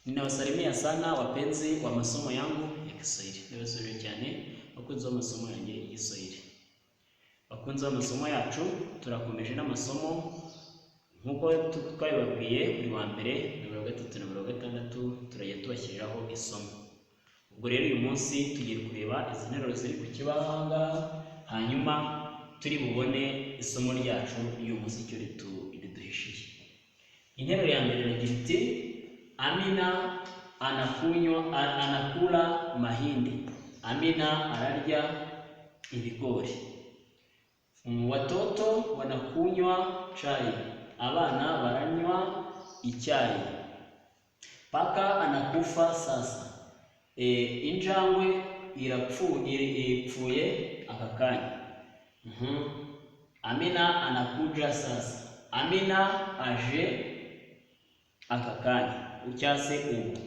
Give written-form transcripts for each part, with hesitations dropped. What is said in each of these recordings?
Ninawasalimia sana wapenzi wa masomo yangu ya Kiswahili. Nabasubije cyane bakunzi b'amasomo yanjye ya Kiswahili. Bakunzi b'amasomo yacu turakomeje n'amasomo nkuko twabibabwiye buri wa mbere na 3 na 6 turajya tubashyiriraho isomo. Ubwo rero uyu munsi tugiye kureba izi nteruro ziri ku kibahanga, hanyuma turi bubone isomo ryacu uyu munsi cyo riduhishiye. Interuro ya mbere iragira iti Amina anakula mahindi. Amina ararya ibigori. Watoto wanakunywa chai. Abana baranywa icyayi. Paka anakufa sasa. Injangwe irapfuye aka kanya. Amina anakuja sasa. Amina aje aka kanya. Ucyase ubu.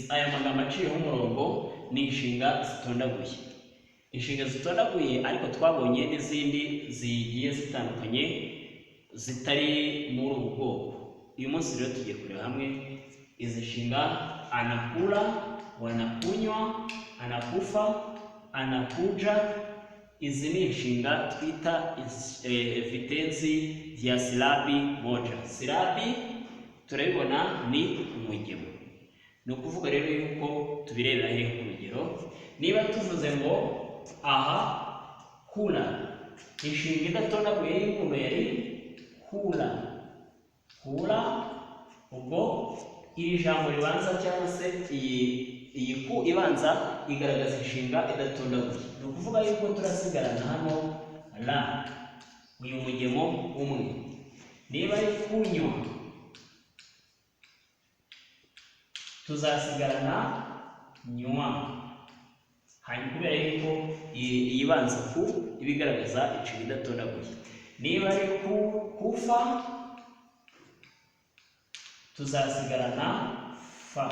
Aya magambo aciyeho umurongo ni inshinga zitondaguye. Inshinga zitondaguye ariko twabonye n'izindi zigiye zitandukanye zitari muri ubu bwoko. Uyu munsi rero tugiye kureba hamwe izi nshinga: anakula, wanakunywa, anakufa, anakuja. Izi ni inshinga twita vitenzi vya silabi moja. Silabi turabibona ni umugemo. Ni ukuvuga rero yuko tubirebera hehe urugero. Niba tuvuze ngo aha kula, inshinga idatondaguye y'inkundo yari kula. Kula, ubwo iri jambo ribanza cyangwa se iyi ku ibanza igaragaza inshinga idatondaguye. Ni ukuvuga yuko turasigarana hano la, uyu mugemo umwe. Niba ari kunywa, tuzasigarana nywa. Hanyuma kubera yuko ibanza ku ibigaragaza inshinga idatondaguye. Niba ari kufa, tuzasigarana fa,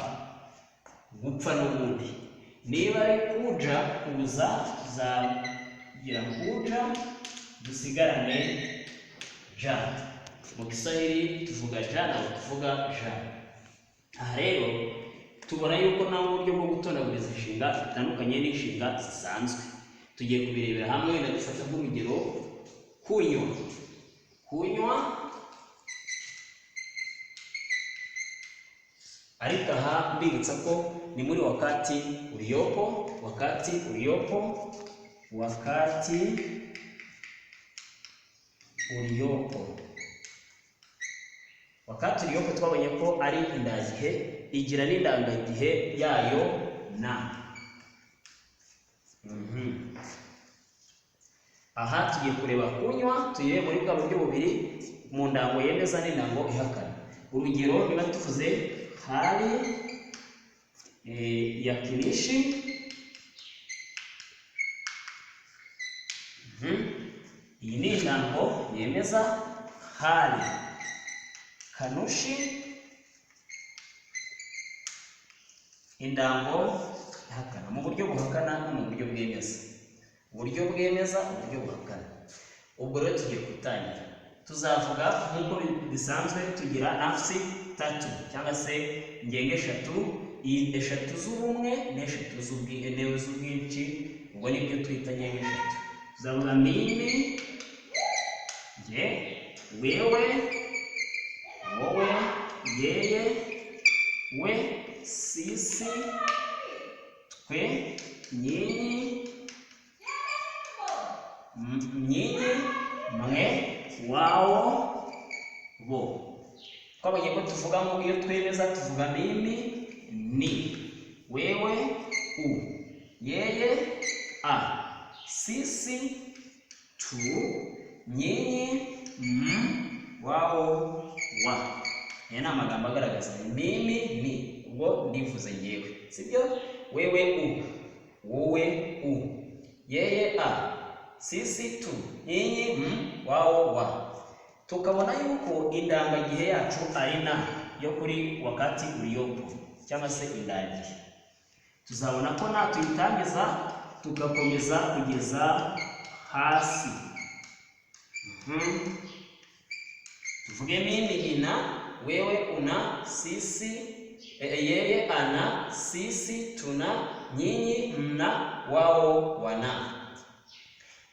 gupfa n'ubundi. Niba ari kuja, kuza, tuzagira kuja, dusigarane ja. Mu Kiswahili tuvuga ja ntabwo tuvuga ja. Aha rero tubona yuko nta buryo bwo gutondagura izi nshinga bitandukanye n'inshinga zisanzwe. Tugiye kubirebera hamwe na dufata nk'urugero kunywa. Kunywa, ariko aha mbibutsa ko ni muri wakati uliopo. Wakati uliopo, wakati uliopo. Wakati uliopo twabonye ko ari indangihe, igira n'indangagihe yayo na. Aha tugiye kureba kunywa, tuye muri bwa buryo bubiri, mu ndango yemeza n'indango ihakana. Urugero, niba tuvuze hali yakinishi, iyi ni indango yemeza hali. Kanushi, indango ihakana. Mu buryo buhakana no mu buryo bwemeza. Uburyo bwemeza, uburyo buhakana. Ubwo rero tugiye gutangira. Tuzavuga nk'uko bisanzwe tugira nafsi tatu cyangwa se ngenge eshatu. Eshatu z'ubumwe n'eshatu z'ubwinshi. Ubwo nibyo twita ngenge eshatu. Tuzavuga mimi, je, wewe, wowe, yeye, we, sisi, twe, nyinyi, nyinyi, mwe, wao, bo. Twabonye ko tuvuga ngo iyo twemeza tuvuga mimi, ni, wewe, u, yeye, a, sisi, tu, nyinyi, wao, wa. Aya ni amagambo agaragaza mimi, ni. Ubwo ndivuze ngewe, sibyo? Wewe, u, wowe, u, yeye, a, sisi, tu, nyinyi, wao, wa. Tukabona yuko indangagihe yacu ari na yo kuri wakati uliopo cyangwa se indangihe. Tuzabona ko na tuyitangiza tugakomeza kugeza hasi. Tuvuge mimi ina, wewe una, sisi, yeye ana, sisi tuna, nyinyi mna, wao wana.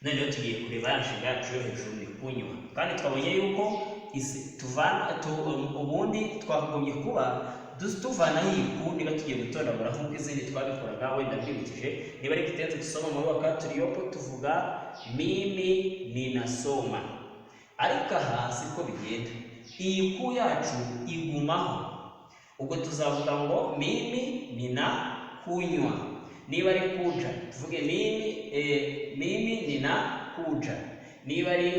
Noneho tugiye kureba inshinga yacu yo hejuru ni kunywa, kandi twabonye yuko ubundi twagombye kuba tuvanaho iyi ku niba tugiye gutondagura nk'uko izindi twabikoraga. Wenda mbibukije, niba ari kitenzi dusoma muri wakati uliopo tuvuga mimi ninasoma, ariko aha siko bigenda. Iyi ku yacu igumaho, ubwo tuzavuga ngo mimi ninakunywa. Niba ari kuja tuvuge mimi ninakuja. Niba ari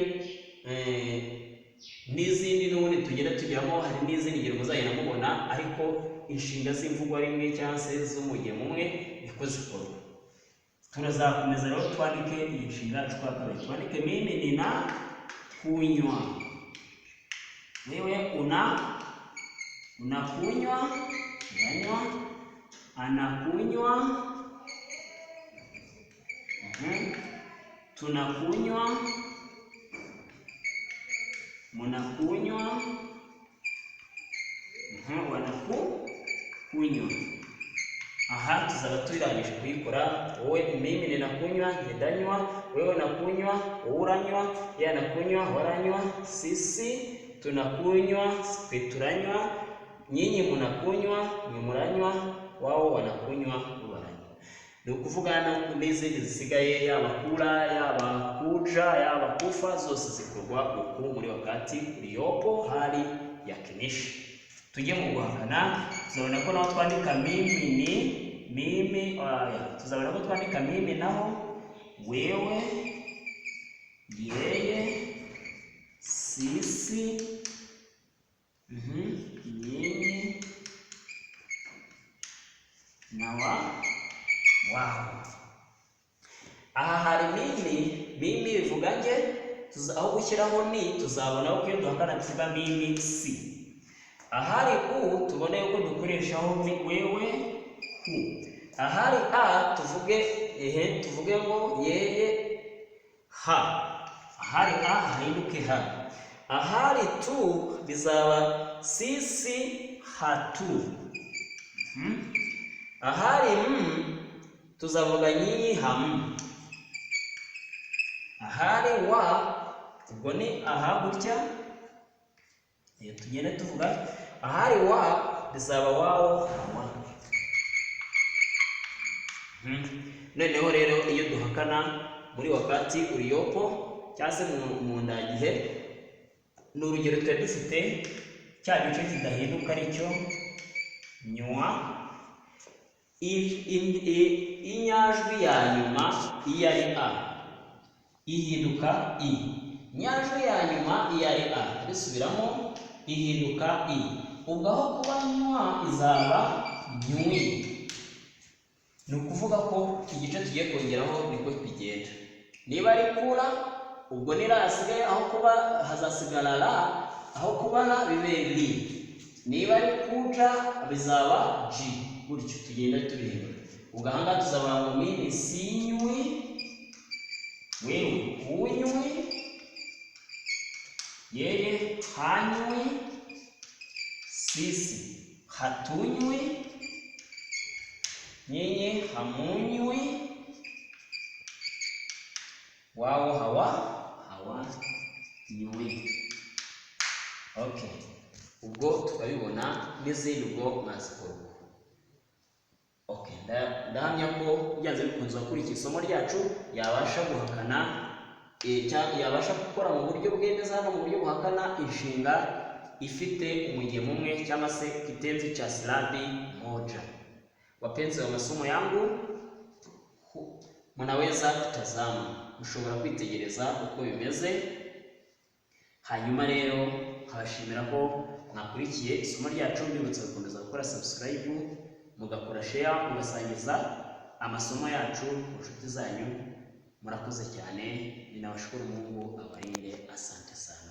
n'izindi n'ubundi tugenda tujyamo, hari n'izindi ngero muzagenda mubona, ariko inshinga z'imvugo rimwe cyangwa se z'umugemo umwe niko zikorwa. Turazakomeza rero twandike iyi nshinga yacu kwa kabiri. Twandike mimi ninakunywa, wewe unakunywa, unanywa, anakunywa, tunakunywa, munakunywa, wanakunywa. Aha tuzaba turangije kuyikora. Wowe mimi ninakunywa, ndanywa, wewe unakunywa, wowe uranywa, yeye anakunywa, waranywa, sisi tunakunywa, twe turanywa, nyinyi munakunywa, mwe muranywa, wao wanakunywa, baranywa. Ni ukuvuga n'izindi zisigaye, yaba kula, yaba kuja, yaba kufa, zose zikorwa uku muri wakati uliopo, hali yakinishi. Tujye mu guhakana, tuzabona ko naho twandika mimi, tuzabona ko twandika mimi naho, wewe, yeye, sisi, nyinyi na wao. Aha hari mimi bivuga nge, aho gushyiraho ni tuzabona ko iyo duhakana tuvuga mimi si. Ahari u tubone yuko dukoreshaho wewe hu. Ahari a tuvuge ngo yeye ha. Ahari a hahinduke ha. Ahari tu bizaba sisi hatu. Ahari tuzavuga nyinyi hamu. Ahari wa ubwo ni aha gutya, tugende tuvuga. Ahari wa bizaba wao hawa. Noneho rero iyo duhakana muri wakati uliopo cyangwa se mu ndagihe, ni urugero twari dufite cya gice kidahinduka aricyo nywa. Inyajwi ya nyuma iyo ari a ihinduka i. Inyajwi ya nyuma iyo ari a bisubiramo ihinduka i. Ubwo aho kuba nywa izaba nywi. Ni ukuvuga ko igice tugiye kongeraho niko bigenda. Niba ari kura, ubwo ni ra asigaye, aho kuba hazasigara ra, aho kuba ra bibe ri. Niba ari kuja bizaba ji. Gutyo tugenda tubihindura. Ubwo aha ngaha tuzavuga ngo mimi sinywi, wewe hunywi, yeye hanywi, sisi hatunywi, nyinyi hamunywi, wao hawanywi. Okay. Ubwo tukabibona n'izindi ubwo mwazikorwa. Okay, ndahamya ko byanze bikunze wakurikiye isomo ryacu yabasha guhakana yabasha gukora mu buryo bwemeza no mu buryo buhakana inshinga ifite umugemo umwe cyangwa se kitenzi cha silabi moja. Wapenzi wa masomo yangu, mnaweza kutazama, mshobora kwitegereza uko bimeze. Hanyuma rero nkabashimira ko mwakurikiye isomo ryacu. Mbibutsa gukomeza gukora subscribe, mugakora share, mugasangiza amasomo yacu ku nshuti zanyu. Murakoze cyane. Ninawashukuru Mungu abarinde. Asante sana.